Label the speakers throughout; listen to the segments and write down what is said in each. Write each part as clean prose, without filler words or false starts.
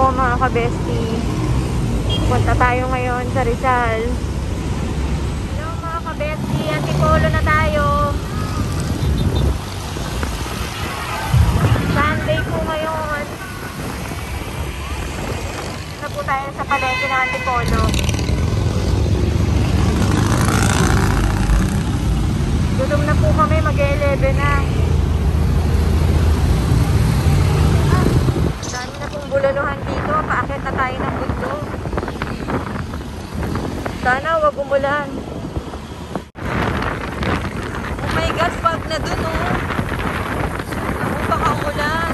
Speaker 1: po mga kabesti. Punta tayo ngayon sa Rizal. Hello mga kabesti, Antipolo na tayo. Sunday po ngayon. Na po tayo sa palengke ng Antipolo. Gutom na po kami, mag-11 na. Dami na pong bulaluhan dito. Paakyat na tayo ng bundok. Sana wag umulan. Oh my God, fog na dun oh. Ako baka umulan.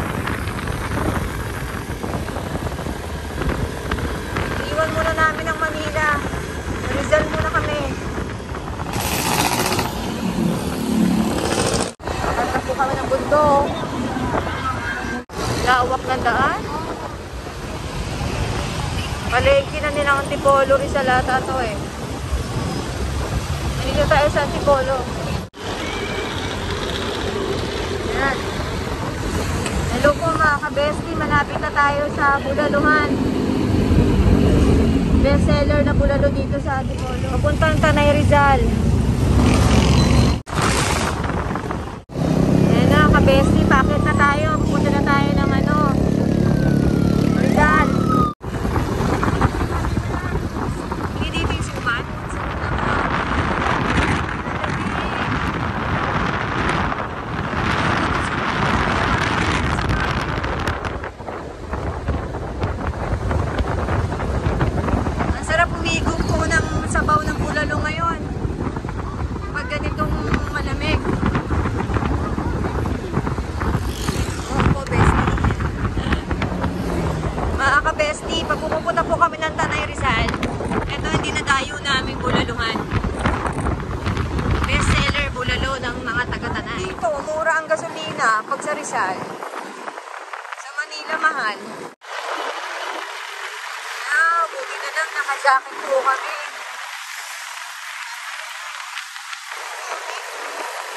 Speaker 1: Iwan muna namin ang Manila. Rizal muna kami. Paakyat na po kami ng bundok. Lawak ng daan. Palengke na nilang Antipolo, Rizal ata ito eh. Nandito tayo sa Antipolo. Ayan. Hello po mga kabesti, malapit na tayo sa Bulaluhan. Best seller na bulalo dito sa Antipolo. Papuntang Tanay Rizal. Ayan na kabesti, paakit na tayo. Pupunta na tayo ng Rizal. Kabesti, pag pumupunta po kami ng Tanay Rizal, ito hindi na dayo namin bulaluhan. Best seller bulalo ng mga taga-Tanay. Dito, mura ang gasolina pag sa Rizal. Sa Manila, mahal. Buti na lang, naka-jacket po kami.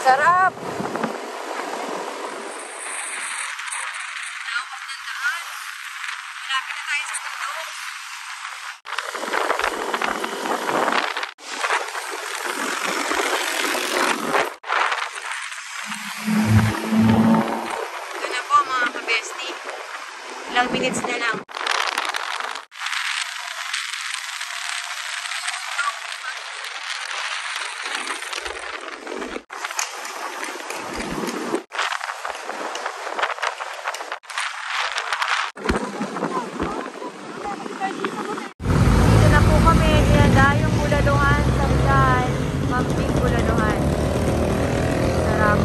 Speaker 1: Sarap! Ito na po mga kabesti. Ilang minutes na lang. Dito na po kami. Dinadayong bulaluhan sa Rizal. Mamping bulaluhan. Sarap.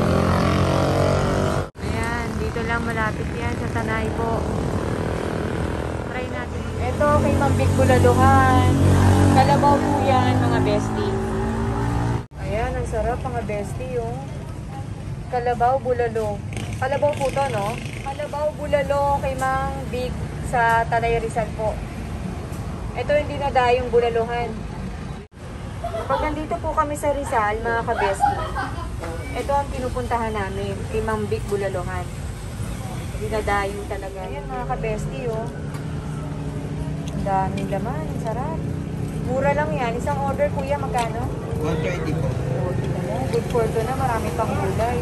Speaker 1: Ayan, dito lang malapit yan sa Tanay po. Try natin. Ito kay Mambig Bulaluhan. Kalabaw po yan mga besti. Ayan, ang sarap mga besti yung Kalabaw Bulalo. Kalabaw po to, no? Kalabaw Bulalo kay Mang Big sa Tanay Rizal po. Ito hindi na dayong bulaluhan. Pag nandito po kami sa Rizal, mga kabesti, ito ang pinupuntahan namin, kay Mang Big Bulaluhan. Dinadayo talaga. Ayan mga kabesti, oh. Ang daming laman, sarap. Mura lang yan. Isang order, kuya, magkano?
Speaker 2: 120 po.
Speaker 1: Good for to na, marami pang gulay.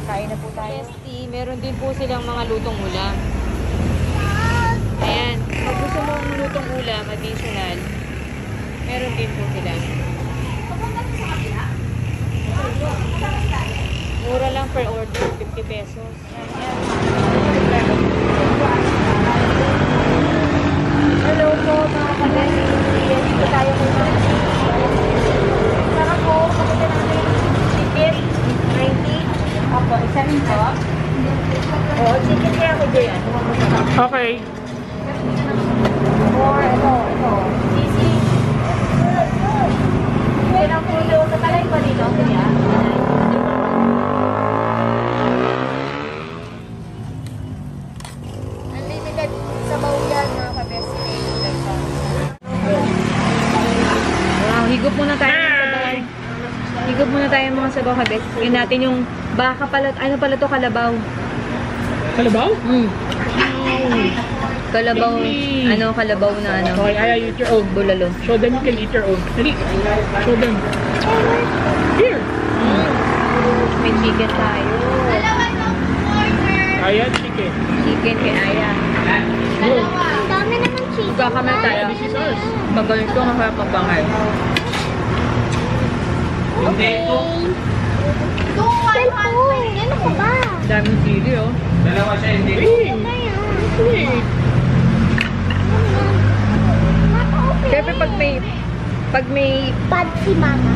Speaker 1: Kain na po tayo. Kabesti, meron din po silang mga lutong ulam. Ayan, pag gusto mong lutong ulam, additional, meron din po sila. Mura lang per order, 50 pesos. Yan. Hello po mga kabesti. Dito tayo kung sarap po, kapag namin chicken, 90. Opo, isa rin po. Oo, chicken kaya ko dyan.
Speaker 3: Okay.
Speaker 1: Or ito. Sisi. Hindi lang po ito. Sa talay ba dito? Kaya? Unlimited sabaw yan mga kabesti. Higop muna tayo ng sabaw. Higop muna tayo mga sabaw kabesti. Tingnan natin yung baka pala. Ano pala to? Kalabaw.
Speaker 3: Kalabaw?
Speaker 1: Kalabaw, ano, kalabaw na ano.
Speaker 2: Okay, Aya, eat your own.
Speaker 1: Bulalo.
Speaker 2: Show them you can eat your own. Dali. Show them. Here.
Speaker 1: May chicken tayo.
Speaker 2: Aya, chicken.
Speaker 1: Chicken kay Aya.
Speaker 2: Go.
Speaker 3: Ang dami naman chicken.
Speaker 1: Magkakamay tayo.
Speaker 2: This is ours.
Speaker 1: Magaling ito, masarap magpangay.
Speaker 3: Okay. Cellphone. Ano ko ba?
Speaker 1: Daming chili, oh.
Speaker 2: Hey. Wait.
Speaker 1: Siyempre pag may
Speaker 3: Bad si mama.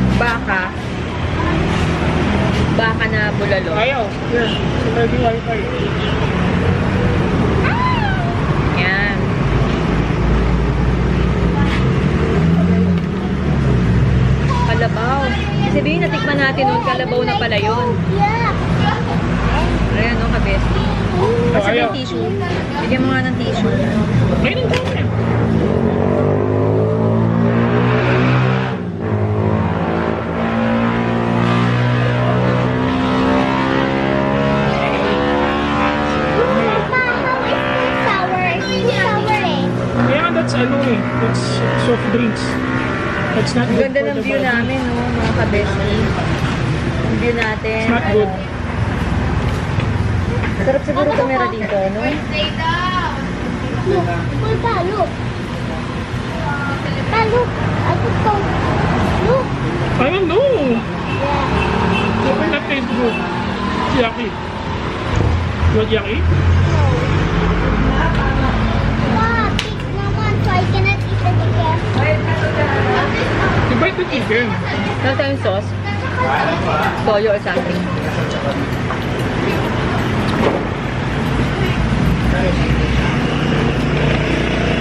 Speaker 1: baka na bulalo.
Speaker 2: Ayaw. Here. Ready wifi.
Speaker 1: Yan. Kalabaw. Sabihin, natikman natin nun, kalabaw na pala yun.
Speaker 3: Yeah.
Speaker 1: Ayan, no, kabesti. Kasi may
Speaker 2: ayaw.
Speaker 1: tissue. Bigyan mo nga ng tissue.
Speaker 2: Ayun ang dami.
Speaker 3: Papa, how is this sour? It's sour eh.
Speaker 2: Yeah, that's ano eh. That's soft drinks. That's not
Speaker 1: Ang
Speaker 2: good
Speaker 1: ganda
Speaker 2: for
Speaker 1: ng
Speaker 2: the
Speaker 1: view
Speaker 2: body.
Speaker 1: namin, no, mga kabesti. Ang view natin.
Speaker 2: It's not good.
Speaker 1: Sarap siguro kamera dito, no?
Speaker 3: Look, Papa, look. Papa, look. I put so. Look.
Speaker 2: I don't know.
Speaker 3: Yeah.
Speaker 2: It will not taste good. It's yucky. You want yucky?
Speaker 3: No. Wow, big naman, so I cannot eat the chicken.
Speaker 2: You bite the chicken.
Speaker 1: Ano tayong sauce? Toyo or something.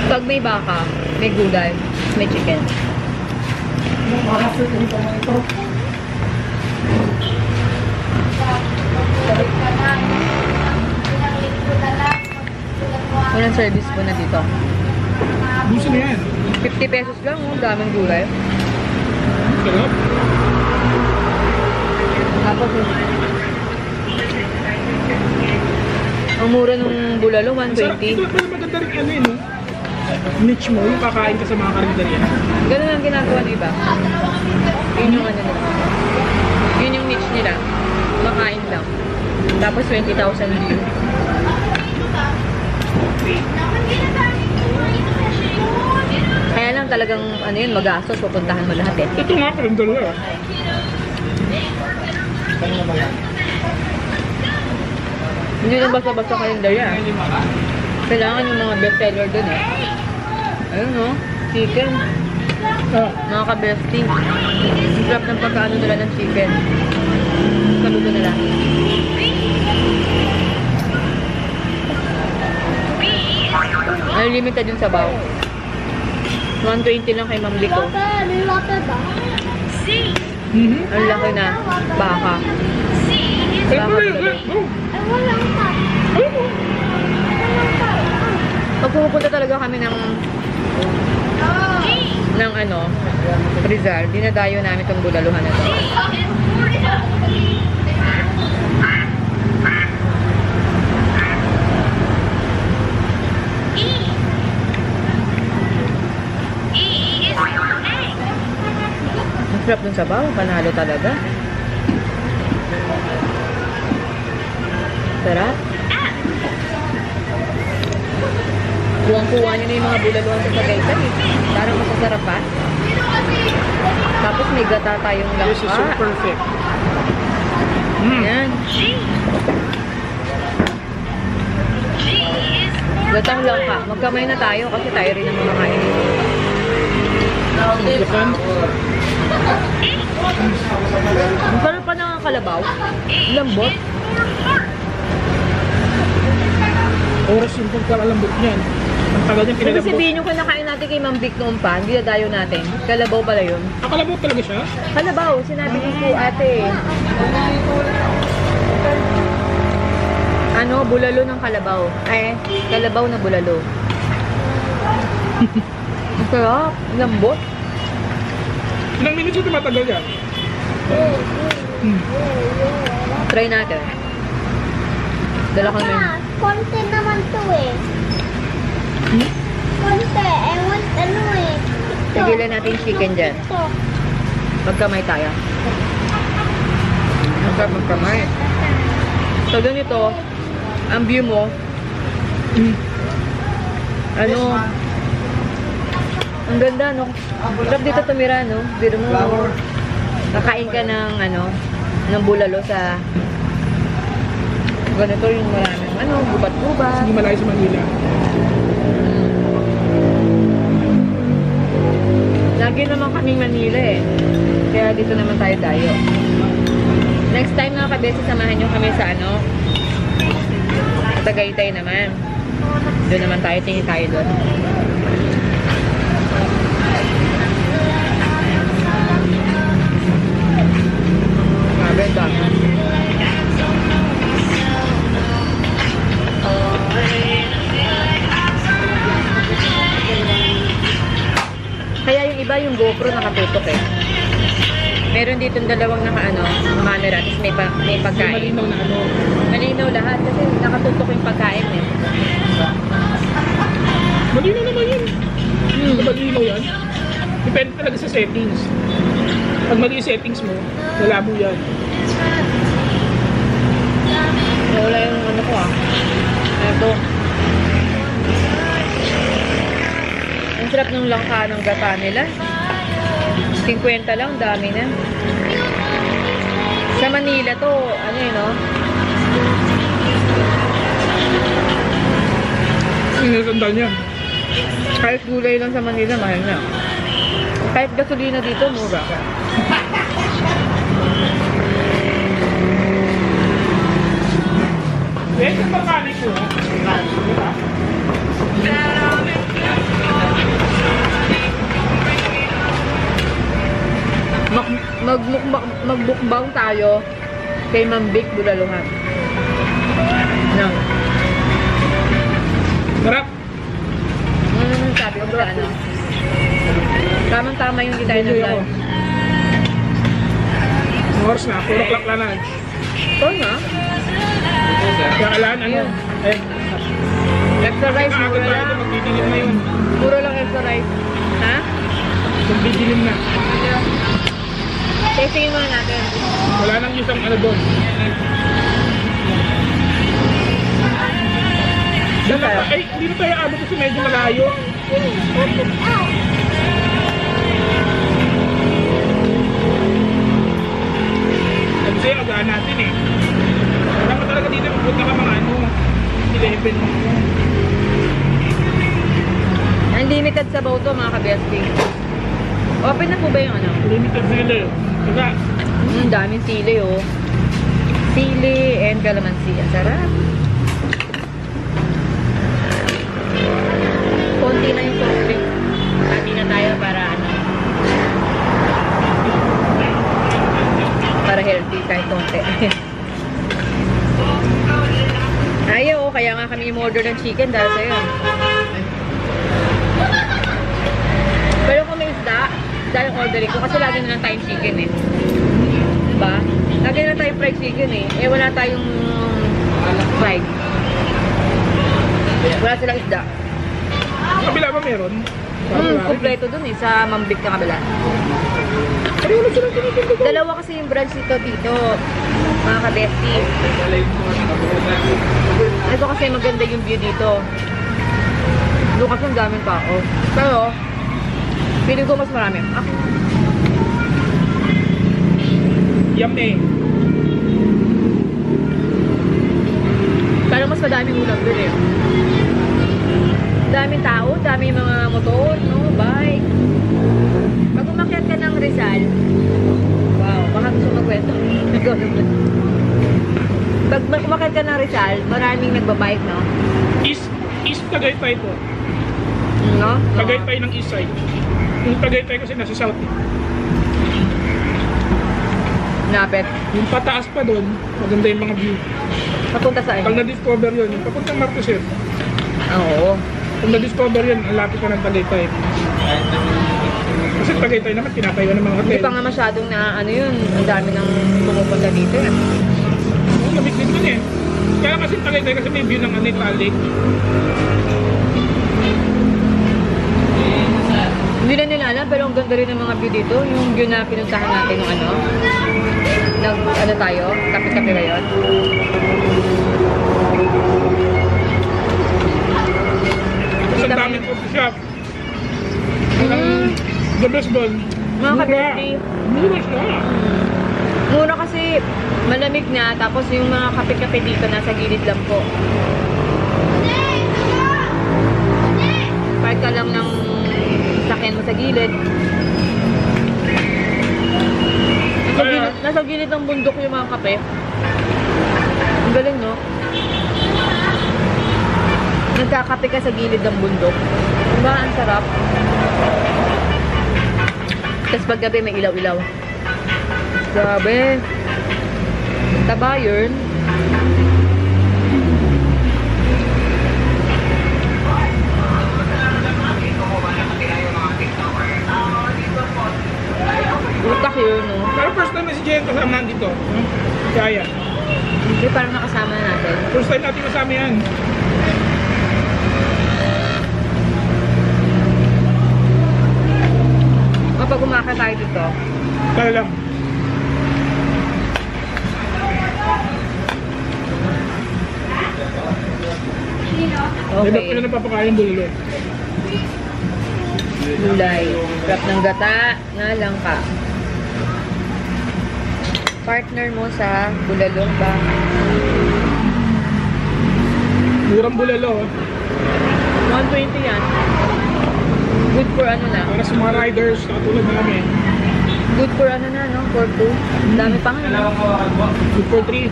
Speaker 1: Pag may baka, may gulay, may chicken. Walang service po na dito.
Speaker 2: Gusto na yan.
Speaker 1: 50 pesos lang, oh, daming gulay.
Speaker 2: Sarap.
Speaker 1: Tapos, ang mura nung bulalo,
Speaker 2: Sarap.
Speaker 1: 120.
Speaker 2: Ito, pero maganda rin ano yun, no? Niche mo, yung kakain ka sa mga karinderya.
Speaker 1: Ganun ang ginagawa ng iba. Yun yung ano nila. Yun yung niche nila. Makain lang. Tapos 20,000 view. Kaya lang talagang ano yun, mag-asos, pupuntahan mo lahat eh.
Speaker 2: Ito nga, karinderya.
Speaker 1: Hindi lang basta-basta kalendarya. Kailangan yung mga bestseller dun eh. Ayun no, chicken.
Speaker 2: Ah,
Speaker 1: Mga ka-bestie. Ang sarap ng pagkaano nila ng chicken. Saludo nila. Unlimited yung sabaw. 120 lang kay Ma'am Liko.
Speaker 3: Papa, may water ba?
Speaker 1: Ang laki na baka.
Speaker 2: Pero
Speaker 1: Baka
Speaker 2: wala,
Speaker 1: talaga.
Speaker 2: oh.
Speaker 3: Ay, walang pa.
Speaker 2: Ayun mo.
Speaker 3: Walang pa.
Speaker 1: Pag pumupunta talaga kami ng ano, Rizal, dinadayo namin itong bulaluhan na to. Ang sarap dun sabaw, panalo talaga. Sarap. Kuwang-kuwa nyo na yung mga bulaluhan sa Tagaytay. Parang masasarap pa. Tapos may gata tayong
Speaker 2: This is so
Speaker 1: langka.
Speaker 2: perfect.
Speaker 1: Yan. Gatang langka. Magkamay na tayo kasi tayo rin ang mga kain.
Speaker 2: Japan.
Speaker 1: Ang sarap pa ng kalabaw. Lambot.
Speaker 2: Oras yung pagkakalambot niyan. Ang tagal niyang
Speaker 1: Ibig
Speaker 2: kinalambot.
Speaker 1: sabihin yung kinakain natin kay Ma'am Vic noon pa, hindi dayo natin. Kalabaw pala yun.
Speaker 2: Nakalambot talaga siya?
Speaker 1: Kalabaw, sinabi ko po ate. Ano, bulalo ng kalabaw. Ay, kalabaw na bulalo. Ang sarap, lambot.
Speaker 2: Ilang minutes yung tumatagal yan?
Speaker 1: Try natin. Dala kami.
Speaker 3: Ah, konti naman to eh.
Speaker 1: natin yung chicken dyan.
Speaker 3: Ito.
Speaker 1: Magkamay tayo. Magkamay. So, ganito, ang view mo, ano, ang ganda, no? Sarap dito tumira, no? Biro mo, kakain ka ng, ano, ng bulalo sa, ganito yung maraming, ano, gubat-gubat.
Speaker 2: Hindi malayo sa Manila.
Speaker 1: Lagi naman kaming Manila eh. Kaya dito naman tayo dayo. Next time mga kabesi, samahan nyo kami sa ano, Tagaytay naman. Doon naman tayo, tingin tayo doon. Grabe, dami. Kaya yung iba yung GoPro nakatutok eh. Meron dito dalawang naka-ano, camera, tapos may pagkain.
Speaker 2: Malinaw na ano.
Speaker 1: Malinaw lahat kasi nakatutok yung pagkain eh.
Speaker 2: Malinaw naman yun. Malinaw yan. Depende talaga sa settings. Pag mali yung settings mo, malabo yan.
Speaker 1: Wala yung ano ko ah. Ito. Ang sarap ng langka ng gata nila. 50 lang, dami na. Sa Manila to, ano yun, no?
Speaker 2: Sinasandal niya.
Speaker 1: Kahit gulay lang sa Manila, mahal na. Kahit gasolina dito, mura.
Speaker 2: Eh, kung makanik mo,
Speaker 1: Magbukbang tayo kay Mambik Bulaluhan. No.
Speaker 2: sarap.
Speaker 1: Sabi ko sa ano. Tamang-tama yung kita ng lunch.
Speaker 2: Oras na, 4 o'clock na lunch.
Speaker 1: Ito na.
Speaker 2: Kaya alaan, ano? Eh,
Speaker 1: Extra rice,
Speaker 2: nakakot
Speaker 1: mura
Speaker 2: tayo
Speaker 1: lang.
Speaker 2: magdidilim na yun.
Speaker 1: Mura lang extra rice. Ha?
Speaker 2: Magdidilim na.
Speaker 1: Testingin muna natin.
Speaker 2: Wala nang isang ano doon.
Speaker 1: Doon tayo.
Speaker 2: Ay, hindi na tayo abot kasi medyo malayo. Kasi agaan natin eh. Dapat talaga dito pupunta ka mga ano, 11.
Speaker 1: Unlimited sa to mga ka-besting. Open na po ba yung ano?
Speaker 2: Limited sila eh. Saka,
Speaker 1: Daming sili oh. Sili and calamansi. Ang sarap. Konti na yung soft drink. Hati na tayo para ano. Para healthy kahit konti. Ayaw, kaya nga kami umorder ng chicken dahil sa'yo. Pero kung may isda yung ordering ko kasi lagi na lang tayong chicken eh. Diba? Lagi na lang tayong fried chicken eh. Eh wala tayong fried. Wala silang isda.
Speaker 2: kabila ba meron?
Speaker 1: Kompleto dun eh, sa Mambik na kabila.
Speaker 2: Pero wala silang tinitinda doon.
Speaker 1: Dalawa kasi yung branch nito dito, mga ka-bestie. Ito kasi maganda yung view dito. Doon kasi ang daming tao. Pero, feeling ko mas marami. Ah,
Speaker 2: Yummy.
Speaker 1: pero mas madaming ulam dun eh. Daming tao, daming mga motor, no, bike. Pag umakyat ka ng Rizal, wow, baka gusto magkwento. Pag umakyat ka ng Rizal, maraming nagbabike, no?
Speaker 2: East Tagaytay to.
Speaker 1: No?
Speaker 2: Tagaytay ng east side. Yung Tagaytay kasi nasa south.
Speaker 1: Napet.
Speaker 2: Yung pataas pa doon, maganda yung mga view.
Speaker 1: Papunta sa
Speaker 2: Pag na-discover yun, yung papuntang Marcosir.
Speaker 1: Oo.
Speaker 2: Kung na-discover yun, ang lapit ka ng Tagaytay. Kasi Tagaytay naman, tinatayo ng mga hotel.
Speaker 1: Hindi pa nga masyadong na ano yun, ang dami nang pumupunta dito. Eh.
Speaker 2: Oo, lamig din dun eh. Kaya kasi Tagaytay kasi may view ng Anita Lake.
Speaker 1: Hindi na nila alam, pero ang ganda rin ng mga view dito. Yung view na pinuntahan natin yung ano. Ano tayo? Kape-kape ba yun?
Speaker 2: Tapos ang daming coffee shop. The best doon.
Speaker 1: Mga kabesti.
Speaker 2: Mura siya.
Speaker 1: Mura kasi malamig na, tapos yung mga kape-kape dito nasa gilid lang po. Park ka lang ng sakyan mo sa gilid. Nasa gilid ng bundok yung mga kape. Ang galing, no? Nagkakape ka sa gilid ng bundok. Diba? Ang sarap. Tapos paggabi may ilaw-ilaw. Grabe. Taba yun. Utak yun, no?
Speaker 2: Pero first time na si Jen kasama dito. Kaya.
Speaker 1: Hindi, parang nakasama na natin.
Speaker 2: First time natin kasama yan.
Speaker 1: Kapag umakit tayo dito,
Speaker 2: Kaya lang. Hindi
Speaker 1: okay.
Speaker 2: ba napapakain bulalo?
Speaker 1: Gulay. Sarap ng gata na lang ka. Partner mo sa bulalo ba?
Speaker 2: Murang bulalo.
Speaker 1: 120 yan. Good for ano na?
Speaker 2: Para sa mga riders na katulad namin.
Speaker 1: Good for ano na, no? For 2. Dami pa nga, no?
Speaker 2: Good for 3.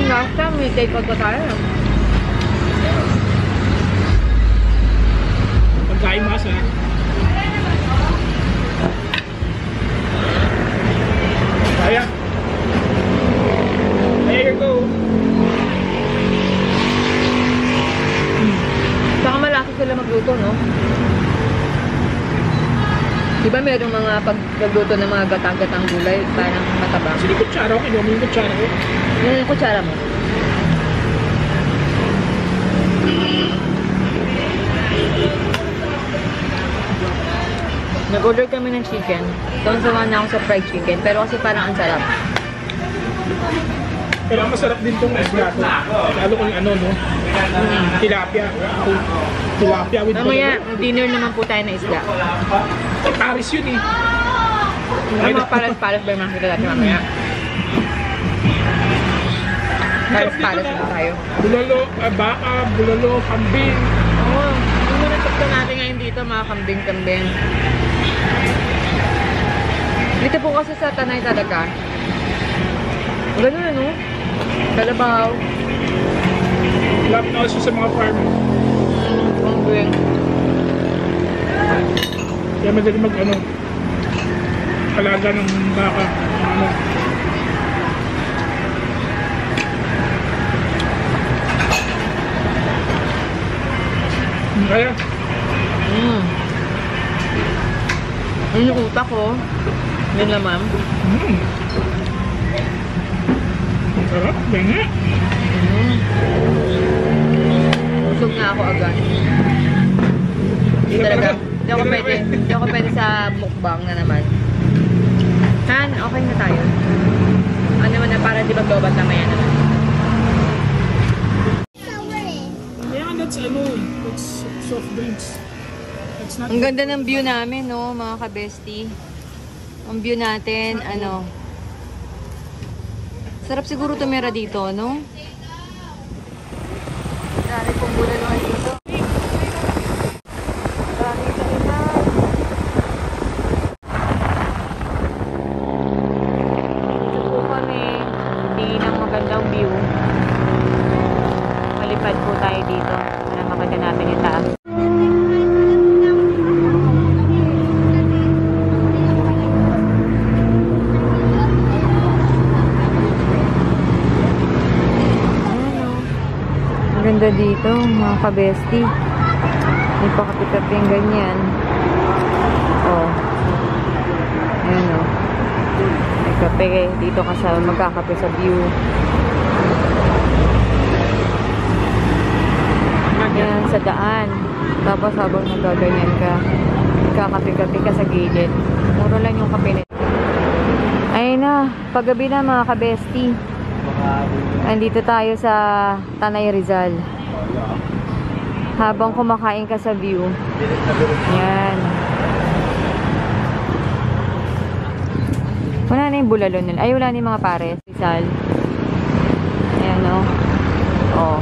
Speaker 1: Last time, may take out pa tayo.
Speaker 2: Pagkain masa. Kaya. There you go.
Speaker 1: Saka malaki sila magluto, no? Di ba merong mga pagluluto ng mga gatang-gatang gulay, parang mataba?
Speaker 2: Sige, kutsara ko. Kinuha mo yung kutsara ko.
Speaker 1: Yun yung kutsara mo. Nag-order kami ng chicken. Sawan-sawa na ako sa fried chicken, pero kasi parang ang sarap.
Speaker 2: Pero ang masarap din tong isda to. Lalo kung ano, no? Tilapia. Tilapia with
Speaker 1: Mamaya, dinner naman po tayo na isda.
Speaker 2: Paris yun eh.
Speaker 1: Ang mga pares-pares ba yung makikita natin mamaya? Pares-pares na tayo.
Speaker 2: Bulalo, baka, bulalo, kambing.
Speaker 1: Oo, yung mga check natin ngayon dito, mga kambing-kambing. Dito po kasi sa Tanay talaga. Ganun ano? Kalabaw.
Speaker 2: Lapit na kasi sa mga farm.
Speaker 1: Kambing.
Speaker 2: Kaya madali mag ano, alaga ng baka. Ano. Kaya,
Speaker 1: Ano yung utak ko? Yun naman.
Speaker 2: sarap, benga.
Speaker 1: Busog na ako agad. Hindi talaga. Hindi ako pwede sa mukbang na naman. Han, okay na tayo. Ano naman na para di ba global na maya naman.
Speaker 2: Yeah, that's ano, that's soft drinks. That's not.
Speaker 1: Ang ganda ng view namin, no, mga ka-bestie. Ang view natin, ano. Sarap siguro tumira dito, no? Dami pong bulalo dito. Dami kainan. Dito po kami. Tingin ang magandang view. Malipad po tayo dito para makita natin yung taas. Ganda dito, mga ka-bestie. May pakapit-kapit yung ganyan. Oh. Ayan o. May kape dito ka sa magkakape sa view. Ayan, sa daan. Tapos habang nagaganyan ka, kakape-kape ka sa gilid. Mura lang yung kape nito. Ayun na, paggabi na mga kabesti. Andito tayo sa Tanay Rizal. Habang kumakain ka sa view. Yan. Wala na yung bulalo nila. Ay, wala na yung mga pares. Rizal. Ayan o. Oh.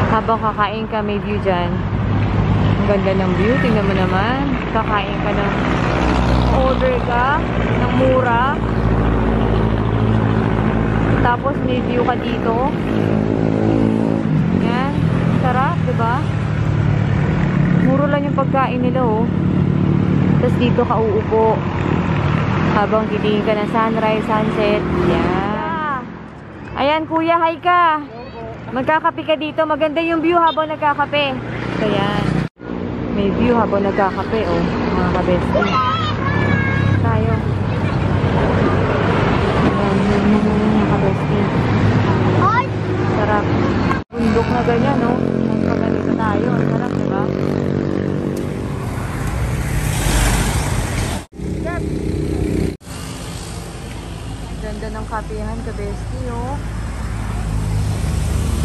Speaker 1: Habang kakain ka, may view dyan. Ang ganda ng view. Tingnan mo naman. Kakain ka ng order ka ng mura. Tapos may view ka dito. Yan. Sarap, diba? Mura lang yung pagkain nila, oh. Tapos dito ka uupo. Habang titingin ka ng sunrise, sunset. Yan. Ayan, kuya, hi ka. Magkakape ka dito. Maganda yung view habang nagkakape. So, yan. May view habang nagkakape, oh. Mga kabesti. Tayo. Ayan, mga kabesti. Sarap. Bundok na ganyan, no? Pag ganito tayo. Sarap, diba? Ganda ng kapehan, kabesti, oh.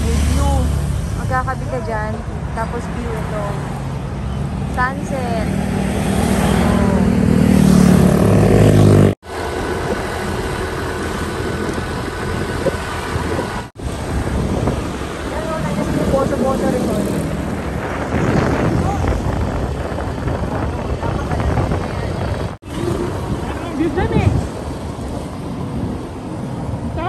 Speaker 1: May view. Magkakabi ka dyan. Tapos view ito. Sunset. Boso-boso rin ko.
Speaker 2: View dyan eh. Ito?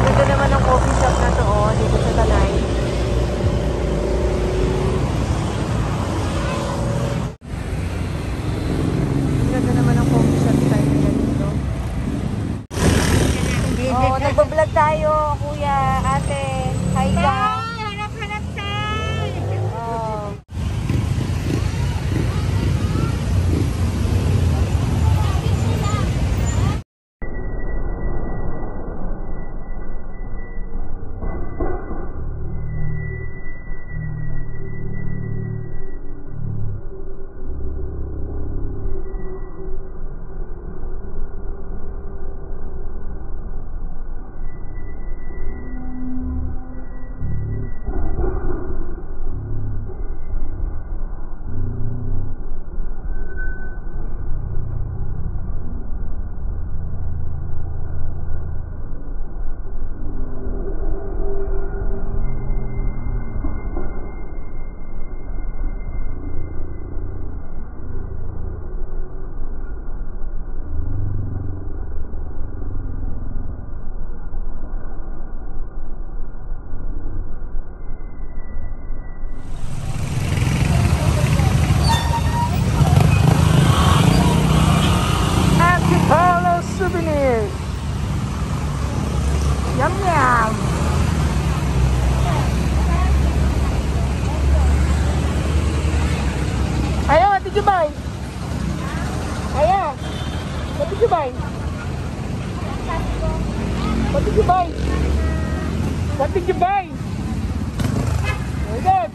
Speaker 1: Ito naman ang coffee shop na to, oh, dito sa Tanay. Ganda naman ang coffee shop tayo na dito. Oh, nagbablog tayo, kuya, ate. Hi ka.
Speaker 3: Hanap-hanap tayo.
Speaker 1: Oh.
Speaker 2: Hello, souvenir. Yum yum. Ayan, what did you buy? Ayan, what did you buy? What did you buy? What did you buy? Very good.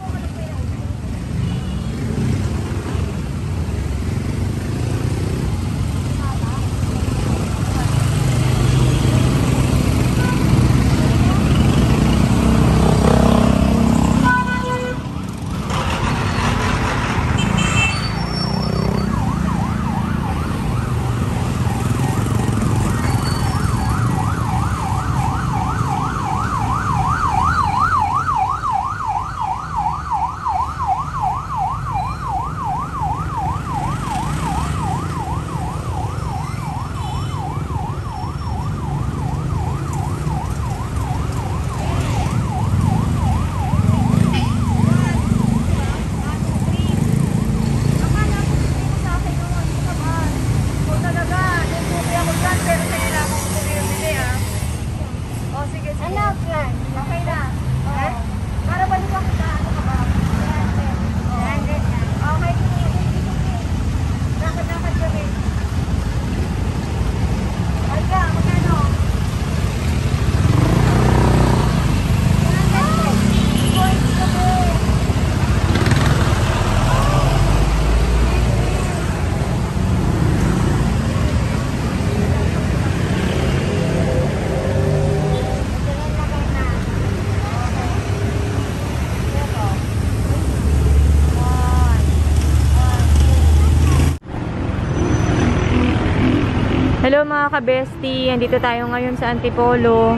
Speaker 1: ka-bestie, andito tayo ngayon sa Antipolo.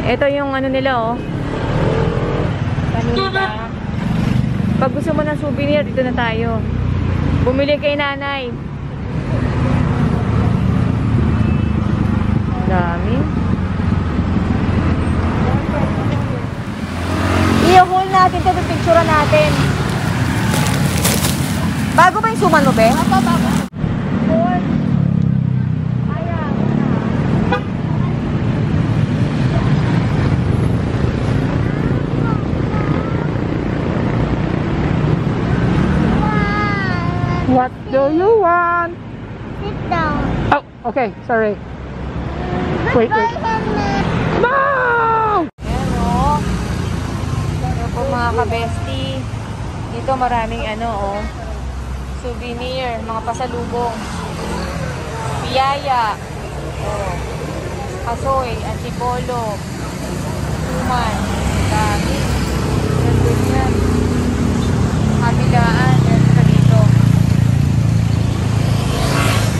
Speaker 1: Ito yung ano nila oh. Paninda. Pag gusto mo ng souvenir, dito na tayo. Bumili kay nanay. Dami. I-haul natin ito, picture natin. Bago ba yung suman mo, be?
Speaker 3: Bago.
Speaker 2: What do you want?
Speaker 3: Sit down.
Speaker 2: Oh, okay, sorry. Wait. No!
Speaker 1: Ayan o. Ayan po mga ka-bestie. Dito maraming ano o. Souvenir, mga pasalubong. Biyaya. O. Kasoy, Antipolo. Suman. Dami. Nandun yan. Kabilaan. Yan pa dito.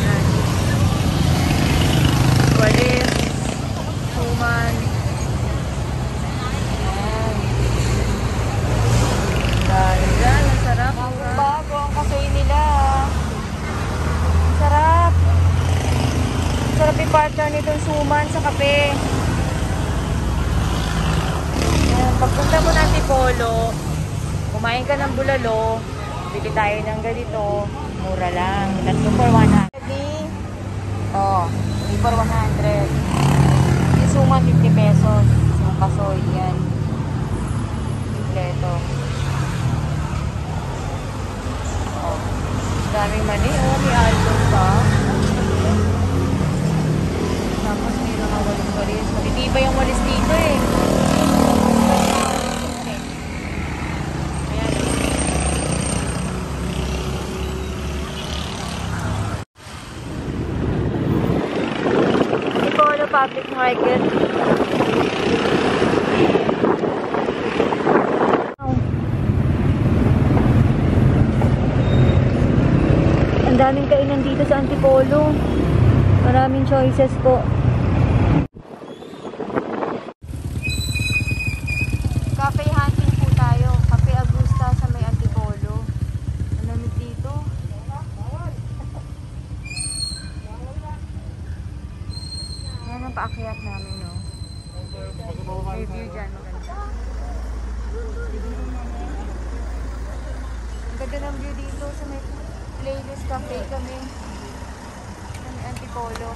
Speaker 1: Yan. Walis. Suman. Yan. Dahil dyan, ang sarap. Bago ang kasoy nila. Ang sarap. Ang sarap i-partner nitong suman sa kape. Yan. Pagpunta mo ng Antipolo, kumain ka ng bulalo, bili tayo ng ganito, mura lang. Tatlo for 100. Oh, 3 for 100. Yung suman, 50 pesos. Yung kasoy, yan. Kompleto. Oh, daming mani. Oh, may album pa. Tapos may mga walis-walis. Matitibay yung walis dito eh. Ayan. Antipolo Public Market. Ang daming kainan dito sa Antipolo. Maraming choices po. Cafe hunting po tayo. Cafe Augusta sa may Antipolo. Ang lamig dito. Yan ang paakyat namin, no? May view dyan, maganda. Ang ganda ng view dito sa may Playlist Cafe kami. Sa may Antipolo.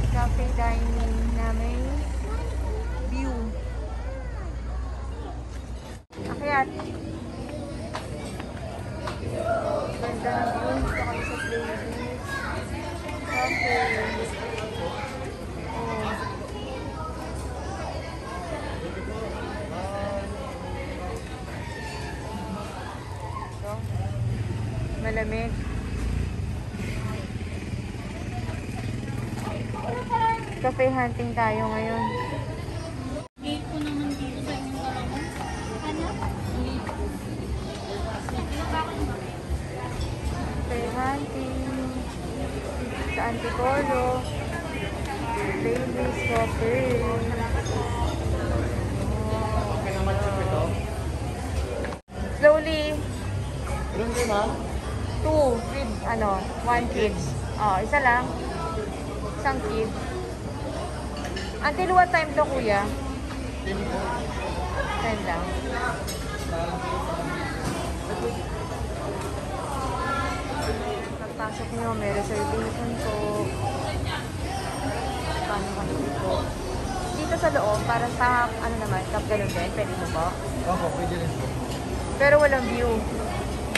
Speaker 1: Cafe dining na may view. Akyat. Ganda ng view. Dito kami sa Playlist Cafe. Oh. Ito. Malamig. Cafe hunting tayo ngayon. Cafe hunting sa Antipolo. Playlist Cafe. Slowly. 2 with 1 kids. Oh, isa lang. Isang kid. Until what time to, kuya? 10 lang. Pagpasok nyo, may reservation po. Paano kami po? Dito sa loob, para sa, cup ganun din. Pwede mo po?
Speaker 4: Opo, pwede rin po.
Speaker 1: Pero walang view.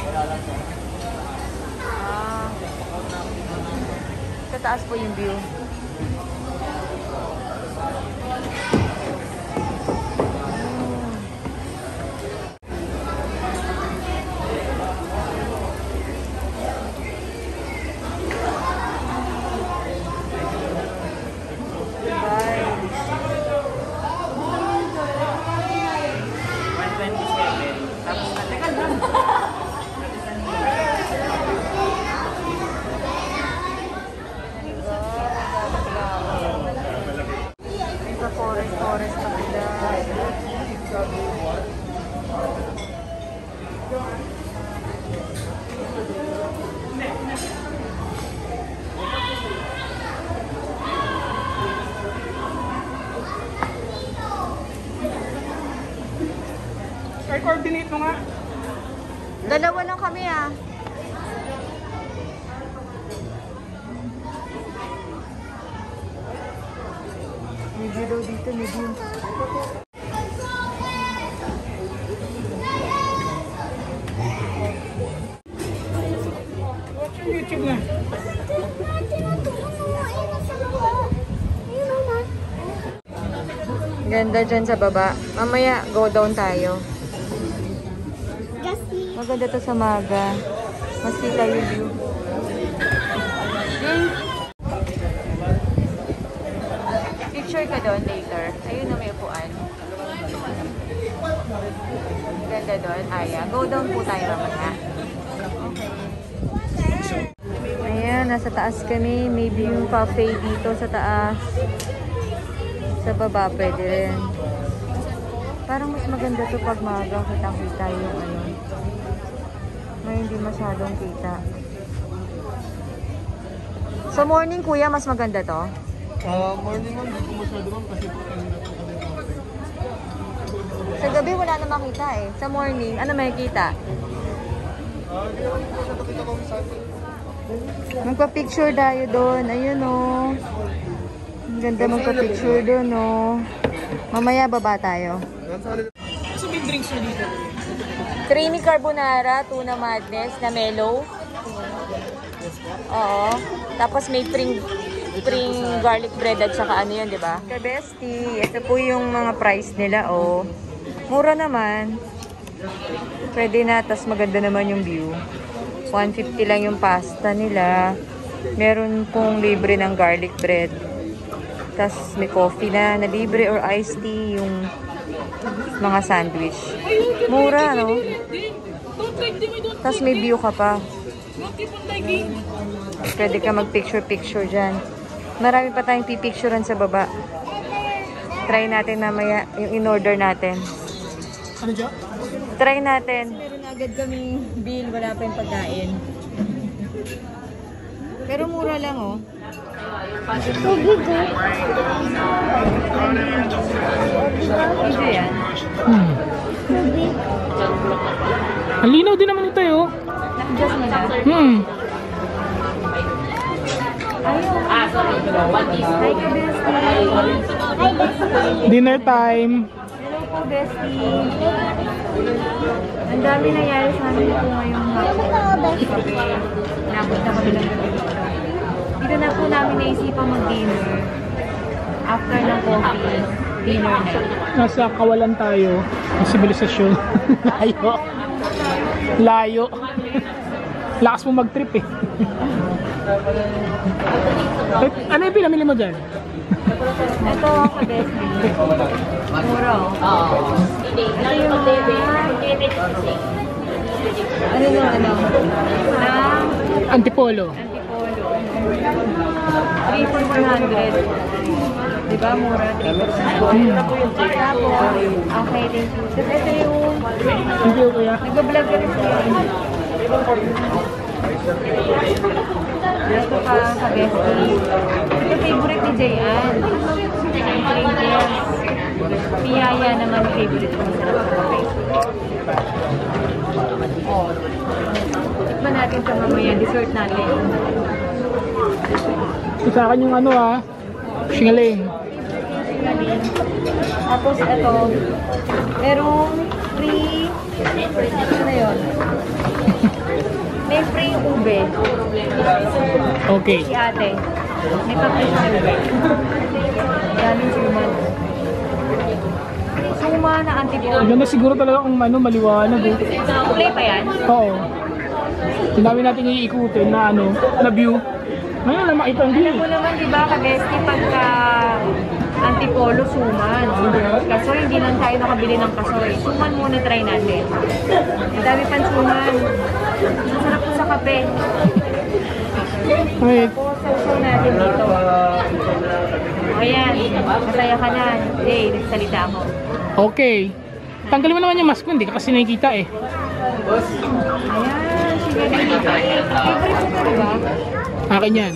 Speaker 4: Wala lang po.
Speaker 1: Sa taas po yung view. forest pa sila.
Speaker 2: Ay, coordinate mo nga.
Speaker 1: Dalawa lang kami ah. Medyo daw dito, medyo.
Speaker 2: Watch your YouTube na.
Speaker 1: Ganda dyan sa baba. Mamaya, go down tayo. Maganda to sa maga. Mas kita yung view. Picture ka doon later. Ayun na may upuan. Ganda doon. Aya. Go down po tayo mamaya. Ayan, nasa taas kami. Maybe yung cafe dito sa taas. Sa baba pwede rin. Parang mas maganda to pag maga. Kitang-kita yung ano. May hindi masyadong kita. Sa morning, kuya, mas maganda to?
Speaker 4: Morning ma'am, hindi ko masyado ma'am kasi po kanina po kami kape.
Speaker 1: Sa gabi, wala na makita eh. Sa morning, ano may kita?
Speaker 4: Hindi naman po siya nakita kami sa atin.
Speaker 1: Magpa-picture tayo doon. Ayun o. Ang ganda magpa-picture doon o. Mamaya baba tayo.
Speaker 2: Sa big drinks mo dito.
Speaker 1: Creamy carbonara, tuna madness na mellow. Oo. Tapos may spring garlic bread at saka ano yun, di ba? Ka-bestie, ito po yung mga price nila, oh. Mura naman. Pwede na, tas maganda naman yung view. 150 lang yung pasta nila. Meron pong libre ng garlic bread. Tas may coffee na libre or iced tea yung mga sandwich. Mura, no? Tas may view ka pa. Pwede ka mag-picture-picture dyan. Marami pa tayong pipicturean sa baba. Try natin mamaya yung in-order natin.
Speaker 2: Ano dyan?
Speaker 1: Try natin. Meron agad kaming bill. Wala pa yung pagkain. Pero mura lang, oh. Ito yan.
Speaker 2: Ang linaw din naman ito, oh.
Speaker 1: Naka-adjust mo na. Ayun. Hi, ka-bestie.
Speaker 2: Dinner time.
Speaker 1: Hello po, bestie. Ang dami nangyari sa amin po ngayong hapon. Kape. Nakot na kami lang gabi dito. Dito na po namin naisipan mag-dinner. After ng coffee, dinner na.
Speaker 2: Nasa Kawalan tayo. Ang sibilisasyon. Layo. Layo. Lakas mo mag-trip eh. Ano yung pinamili mo dyan?
Speaker 1: Ito ang ka-bestie. Mura, oh. Ito yung ano yung ano?
Speaker 2: Antipolo.
Speaker 1: Antipolo. 3 for 100. Diba? Mura. 3 for 100. Tapos, okay, thank you. Tapos ito yung
Speaker 2: Thank you, kuya.
Speaker 1: nag-vlog ka rin sa'yo. Ito pa sa bestie. Ito favorite ni Jayan. Pringles. Piyaya naman favorite ko. Masarap sa kape. Tikman natin sa mamaya. Dessert natin.
Speaker 2: Ito sa akin yung ano singaling.
Speaker 1: Tapos ito. Merong free. Ano na yun? May free ube.
Speaker 2: Okay.
Speaker 1: Si ate. May kape sa ube. Daming suman. Suma na antipolo.
Speaker 2: Ganda siguro talaga kung maliwanag eh.
Speaker 1: Play pa yan?
Speaker 2: Oo. Sinabi natin iikutin na na view. Ngayon na makita ang view.
Speaker 1: Alam mo naman, di ba, ka-bestie, pagka antipolo, suman. Kasoy, hindi lang tayo nakabili ng kasoy. Suman muna try natin. Ang dami pang suman. Masarap po sa kape.
Speaker 2: Wait.
Speaker 1: Tapos, sausaw natin dito. Ayan, masaya ka na. Hey, nagsalita ako.
Speaker 2: Okay. Tanggalin mo naman yung mask mo, hindi ka kasi nakikita eh.
Speaker 1: Ayan, sige na dito. Favorite mo talaga?
Speaker 2: Akin yan.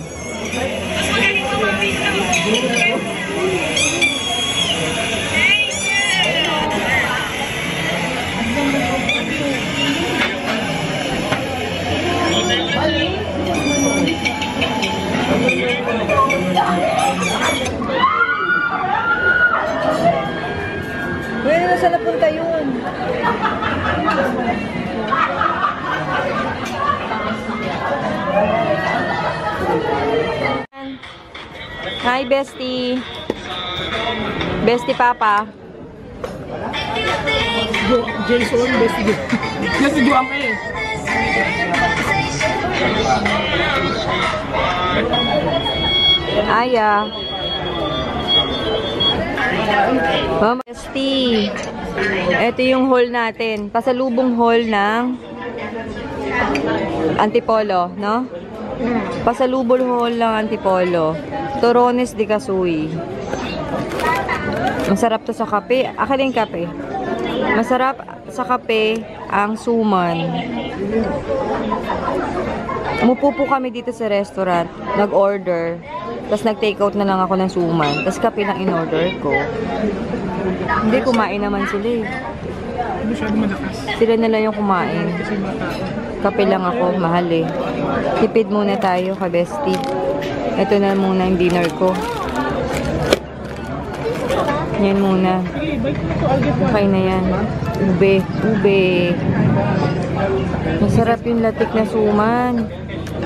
Speaker 1: Uy, nasa napunta yun? Hi, bestie. Bestie Papa.
Speaker 2: Jason, best video. Best video ang eh.
Speaker 1: Aya. Mama, bestie. Ito yung haul natin. Pasalubong haul ng Antipolo, no? Pasalubong haul ng Antipolo. Torones de Casuy. Masarap to sa kape. Akin yung kape. Masarap sa kape ang suman. Umupo po kami dito sa restaurant. Nag-order. Tapos nag-take out na lang ako ng suman. Tapos kape lang in-order ko. Hindi, kumain naman sila eh.
Speaker 2: Masyado malakas.
Speaker 1: Sila na lang yung kumain.
Speaker 2: Kasi mata.
Speaker 1: Kape lang ako, mahal eh. Tipid muna tayo, ka-bestie. Ito na muna yung dinner ko. Yan muna.
Speaker 2: Sige, balik na to. I'll get one.
Speaker 1: Okay na yan. Ube. Ube. Masarap yung latik na suman.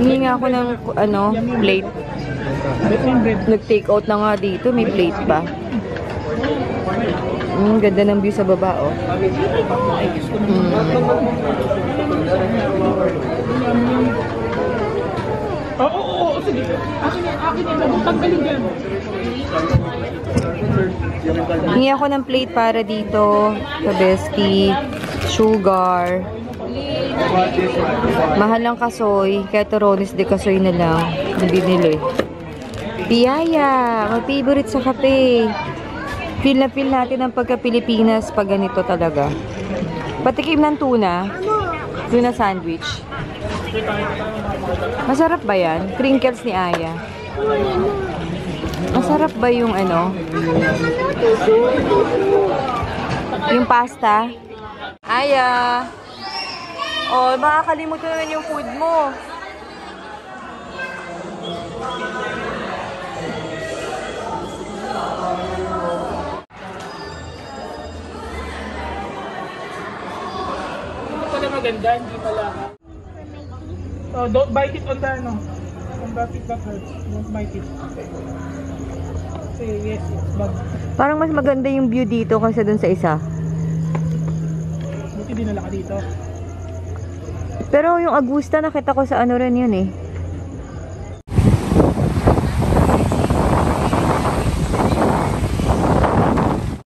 Speaker 1: Hingi nga ako ng plate.
Speaker 2: Balik na yung bread.
Speaker 1: Nag-take out na nga dito. May plate pa. Ganda ng view sa baba, oh.
Speaker 2: Oo, sige. Akin yan. Huwag tanggalin dyan.
Speaker 1: Hingi ako ng plate para dito. Sa bestie. Sugar. Mahal lang kasoy. Kaya Torones de Casuy na lang. Hindi nila eh. Piyaya. Mag-favorite sa kape. Feel na feel natin ang pagka-Pilipinas pag ganito talaga. Patikim ng tuna. Tuna sandwich. Masarap ba yan? Crinkles ni Aya. Masarap ba yung yung pasta? Aya. Oh, makakalimutan naman yung food mo.
Speaker 2: Pala maganda, hindi pala. Oh, don't bite it on the on the tip that hurts. Don't bite it. Say yes, it's bad.
Speaker 1: Parang mas maganda yung view dito kaysa dun sa isa.
Speaker 2: Buti dinala ka dito.
Speaker 1: Pero yung Augusta nakita ko sa rin yun eh.